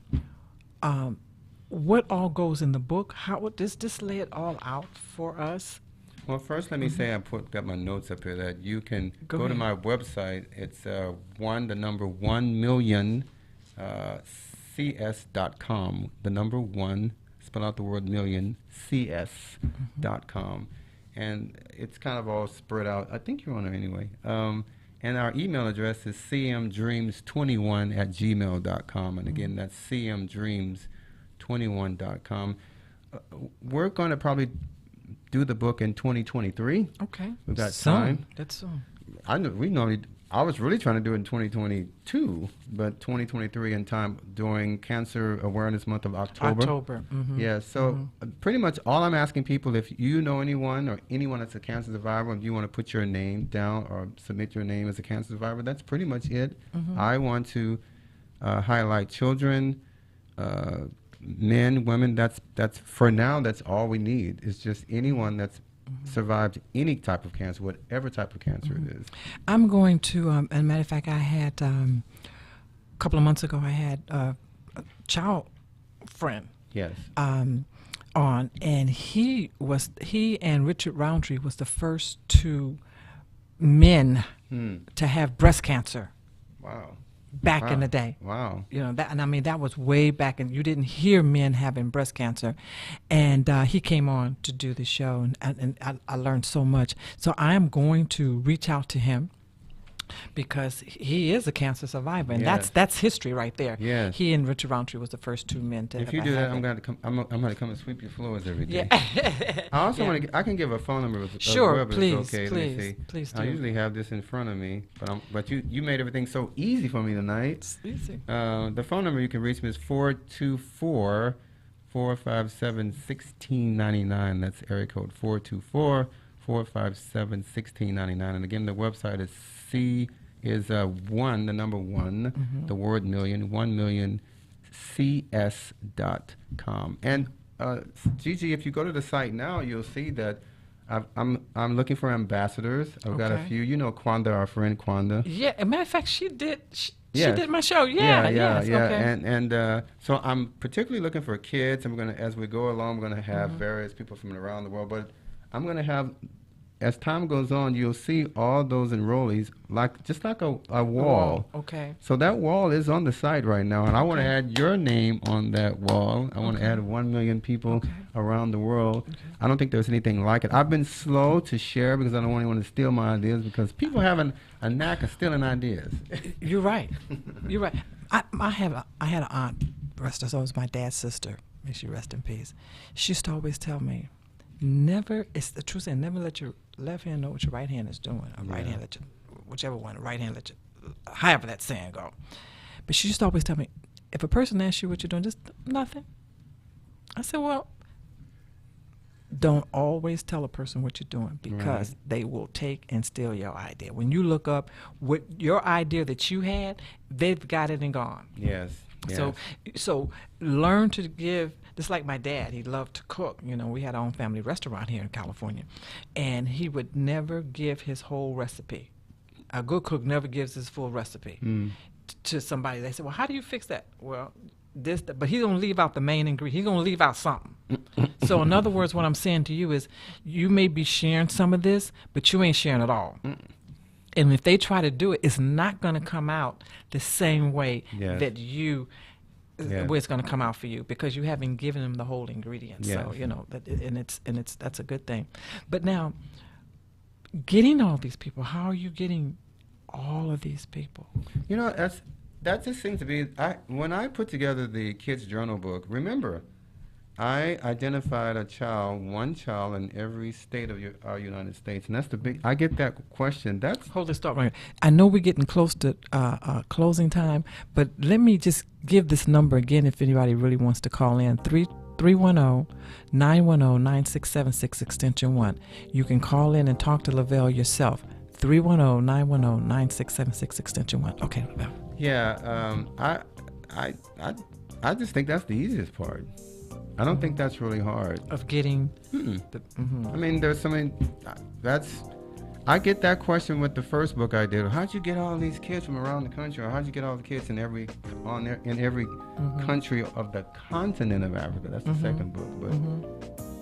what all goes in the book? How would this lay it all out for us? Well, first let me say I got my notes up here that you can go to my website. It's 1 million cs.com. The number 1, spell out the word million, cs.com. And it's kind of all spread out. I think you're on there anyway. And our email address is cmdreams21@gmail.com. And again, that's cmdreams21.com. We're going to probably do the book in 2023. Okay. We've got time. That's soon. I I was really trying to do it in 2022, but 2023 in time during Cancer Awareness Month of October. Yeah, so pretty much all I'm asking people, if you know anyone or anyone that's a cancer survivor, if you want to put your name down or submit your name as a cancer survivor, that's pretty much it. I want to highlight children, men, women. That's for now. That's all we need. It's just anyone that's survived any type of cancer, whatever type of cancer it is. I'm going to, as a matter of fact, I had, a couple of months ago, I had a child friend Yes. on, and he and Richard Roundtree was the first two men to have breast cancer. Wow. Back in the day. Wow. You know, that, and I mean, that was way back, and you didn't hear men having breast cancer. And he came on to do the show, and I learned so much. So I am going to reach out to him because he is a cancer survivor, and Yes. that's history right there. Yes. He and Richard Roundtree was the first two men to If you ever do that, have I'm it. going to come. I'm going to come and sweep your floors every day. Yeah. I also Yeah. want to. I can give a phone number as Sure, well, but please, it's okay. Let me see. please I do. usually have this in front of me, but you made everything so easy for me tonight. It's easy. The phone number you can reach me is 424-457-1699. That's area code 424-457-1699. And again, the website is one, the number one, the word million, 1millioncs.com. And Gigi, if you go to the site now, you'll see that I'm looking for ambassadors. I've got a Okay. few. You know Kwanda, our friend Kwanda. Yeah, as a matter of fact, she did Yes. my show. Yeah, yes, okay. And so I'm particularly looking for kids. I'm gonna, as we go along, we're gonna have various people from around the world. But I'm gonna have, as time goes on, you'll see all those enrollees just like a wall. Oh, okay. So that wall is on the site right now, and I want to Okay. add your name on that wall. I want to add 1 million people around the world. I don't think there's anything like it. I've been slow to share because I don't want anyone to steal my ideas, because people have a knack of stealing ideas. You're right. You're right. I had an aunt, rest her soul, was my dad's sister. May she rest in peace. She used to always tell me, never, it's the truth, and never let your left hand know what your right hand is doing. Or right hand let you, whichever one, right hand let you, however that saying go. But she used to always tell me, if a person asks you what you're doing, just nothing. I said, well, don't always tell a person what you're doing, because they will take and steal your idea. When you look up what your idea that you had, they've got it and gone. Yes. So learn to give. Just like my dad, he loved to cook. You know, we had our own family restaurant here in California, and he would never give his whole recipe. A good cook never gives his full recipe to somebody. They say, well, how do you fix that? Well, but he's going to leave out the main ingredient. He's going to leave out something. So in other words, what I'm saying to you is, you may be sharing some of this, but you ain't sharing it all. And if they try to do it, it's not going to come out the same way that you, where it's going to come out for you, because you haven't given them the whole ingredient. So, you know, that's a good thing. But now, getting all these people, how are you getting all of these people? You know, that just seems to be, when I put together the kids' journal book, remember, I identified one child in every state of our United States, and that's the big, I get that question. Hold this thought right here. I know we're getting close to closing time, but let me just give this number again if anybody really wants to call in. 310-910-9676 extension 1. You can call in and talk to Lavelle yourself. 310-910-9676 extension 1. Okay, Lavelle. Yeah, I just think that's the easiest part. I don't think that's really hard. Of getting I mean, there's so many. I get that question with the first book I did. How'd you get all these kids from around the country, or how'd you get all the kids in every country of the continent of Africa? That's the second book. But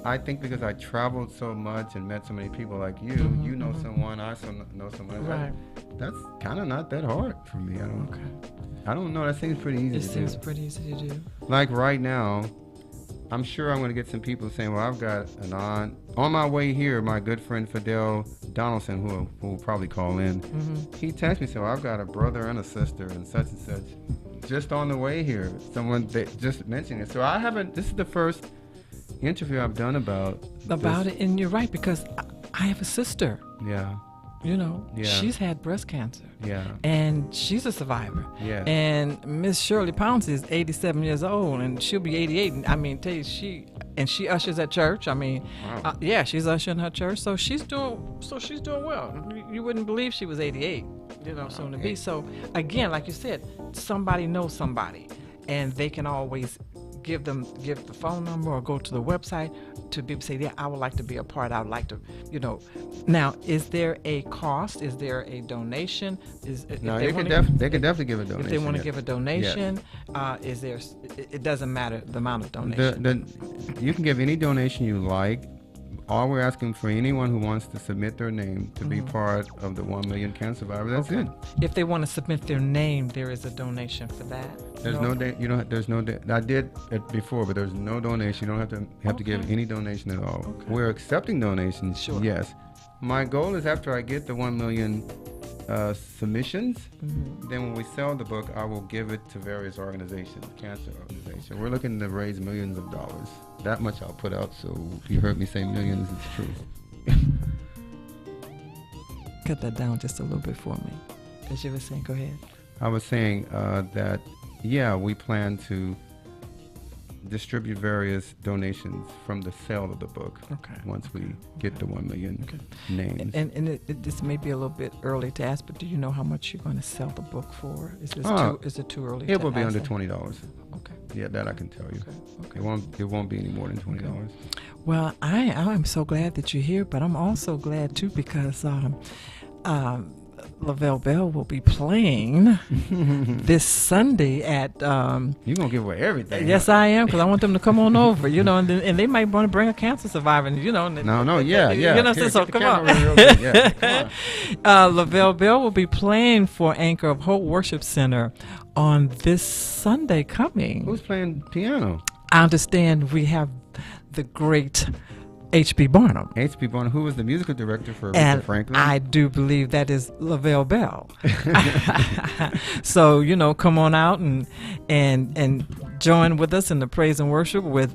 I think because I traveled so much and met so many people like you, you know someone, I know someone. Right. That's kind of not that hard for me. I don't know. That seems pretty easy. It seems pretty easy to do. Like right now, I'm sure I'm going to get some people saying, well, I've got an aunt. On my way here, my good friend Fidel Donaldson, who will probably call in, he texted me, so I've got a brother and a sister and such, just on the way here. Someone that just mentioned it. So this is the first interview I've done about it. And you're right, because I have a sister. Yeah. You know, Yeah. she's had breast cancer. Yeah. And she's a survivor. Yeah. And Miss Shirley Pounce is 87 years old, and she'll be 88. And I mean, tell you, she ushers at church. I mean, Wow. yeah, she's ushering her church, so she's doing well. You wouldn't believe she was 88, you know, soon to be. So again, like you said, somebody knows somebody, and they can always give the phone number or go to the website to be able to say, yeah, I would like to be a part. I would like to, you know. Now, is there a cost? Is there a donation? No, they could definitely give a donation. If they want to yeah. give a donation, is there? It doesn't matter the amount of donation. You can give any donation you like. All we're asking for anyone who wants to submit their name to be part of the 1 Million Cancer Survivor. That's it. If they want to submit their name, there is a donation for that. There's I did it before, but there's no donation. You don't have to give any donation at all. Okay. We're accepting donations. Sure. Yes. My goal is after I get the 1 million submissions, then when we sell the book, I will give it to various organizations, cancer organizations. We're looking to raise millions of dollars. That much I'll put out, so if you heard me say millions, it's true. Cut that down just a little bit for me. As you were saying, go ahead. I was saying that, yeah, we plan to distribute various donations from the sale of the book. Okay. Once we get the 1 million names. And this may be a little bit early to ask, but do you know how much you're going to sell the book for? Is it too early? It will be ask under that? $20. Okay. Yeah, that I can tell you. Okay. It won't be any more than $20. Well, I'm so glad that you're here, but I'm also glad too because Lavelle Bell will be playing this Sunday at. You're gonna give away everything. Yes, huh? I am, because I want them to come on over, you know, and they might want to bring a cancer survivor, you know. Yeah. You know, Here, so get the come on. camera real good. Yeah, come on. Lavelle Bell will be playing for Anchor of Hope Worship Center on this Sunday coming. Who's playing piano? I understand we have the great H.B. Barnum. H.B. Barnum, who was the musical director for And Richard Franklin. I do believe that is Lavelle Bell. So, you know, come on out and join with us in the praise and worship with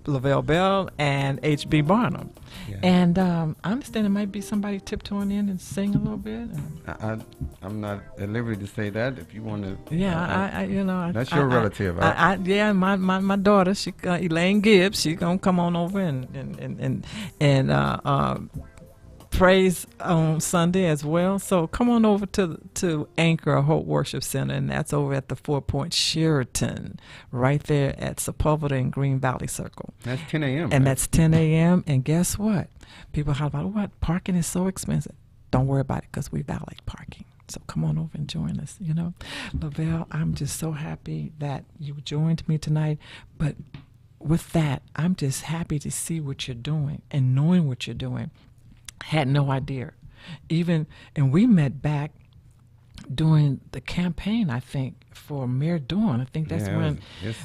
Lavelle Bell and H.B. Barnum. Yeah. And I understand there might be somebody tiptoeing in and sing a little bit. I'm not at liberty to say that. If you want to, Yeah, that's your relative. Yeah, my daughter, she Elaine Gibbs, she's gonna come on over and praise on Sunday as well. So come on over to Anchor Hope Worship Center, and that's over at the 4 Point Sheraton, right there at Sepulveda and Green Valley Circle. That's 10 a.m. And that's 10 a.m. And guess what? People holler about, what? Parking is so expensive. Don't worry about it, because we valet parking. So come on over and join us, you know. Lavelle, I'm just so happy that you joined me tonight. But with that, I'm just happy to see what you're doing and knowing what you're doing. Had no idea. And we met back during the campaign, I think, for Mayor Dawn. I think that's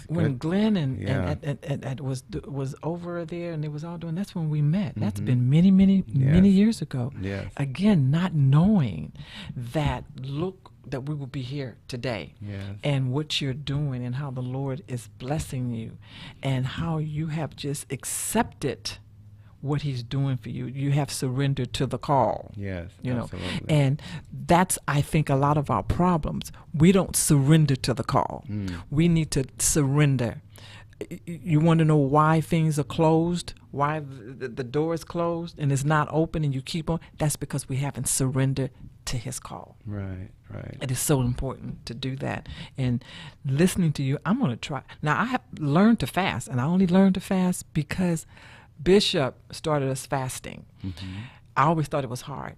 when Glenn and was over there, and they was all doing. That's when we met. That's been many years ago. Yes. Again, not knowing that that we will be here today, and what you're doing, and how the Lord is blessing you, and how you have just accepted what He's doing for you. You have surrendered to the call. Yes, you know, absolutely. and that's, I think, a lot of our problems. We don't surrender to the call. We need to surrender. You want to know why things are closed, why the door is closed and it's not open, and you keep on? That's because we haven't surrendered to His call. Right. It is so important to do that. And listening to you, I'm going to try. Now, I have learned to fast, and I only learned to fast because Bishop started us fasting. I always thought it was hard,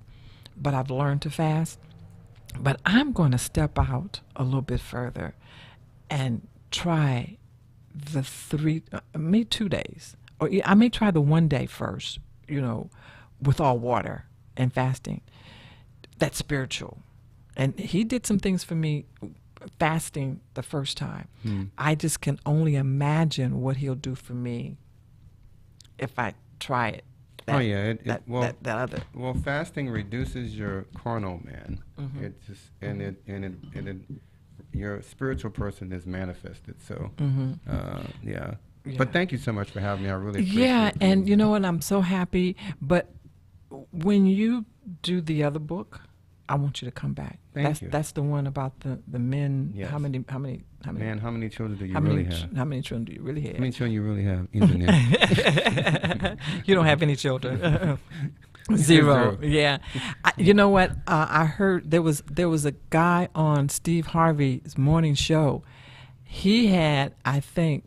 but I've learned to fast. But I'm going to step out a little bit further and try the 2 days. Or I may try the 1 day first, you know, with all water and fasting. That's spiritual. And He did some things for me fasting the first time. I just can only imagine what He'll do for me if I try it. That other. Well, fasting reduces your carnal man. It just your spiritual person is manifested. So, yeah. But thank you so much for having me. I really appreciate it. And you know what? I'm so happy. But when you do the other book, I want you to come back. Thank you. That's the one about the men. Yes. How many? Man, how many children do you how really many, have? How many children do you really have? How many children you really have? Engineer. You don't have any children. Zero. Yeah. You know what? I heard there was a guy on Steve Harvey's morning show. He had, I think,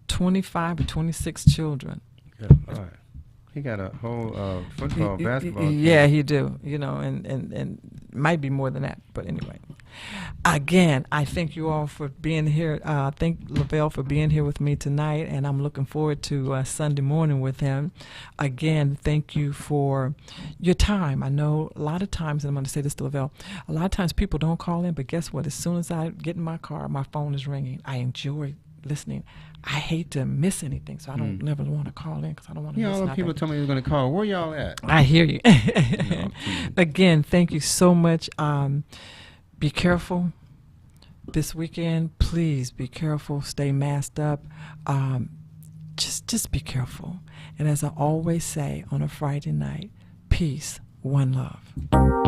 25 or 26 children. Good Lord. He got a whole football, basketball team. Yeah, he do. You know, and might be more than that. But anyway, again, I thank you all for being here. Thank Lavelle for being here with me tonight, and I'm looking forward to Sunday morning with him. Again, thank you for your time. I know a lot of times, and I'm going to say this to Lavelle, a lot of times people don't call in, but guess what? As soon as I get in my car, my phone is ringing. I enjoy listening. I hate to miss anything, so I don't never want to call in because I don't want to miss all nothing. the people told me you were going to call. Where y'all at? I hear you. No, Again, thank you so much. Be careful this weekend. Please be careful. Stay masked up. Just be careful. And as I always say on a Friday night, peace, one love.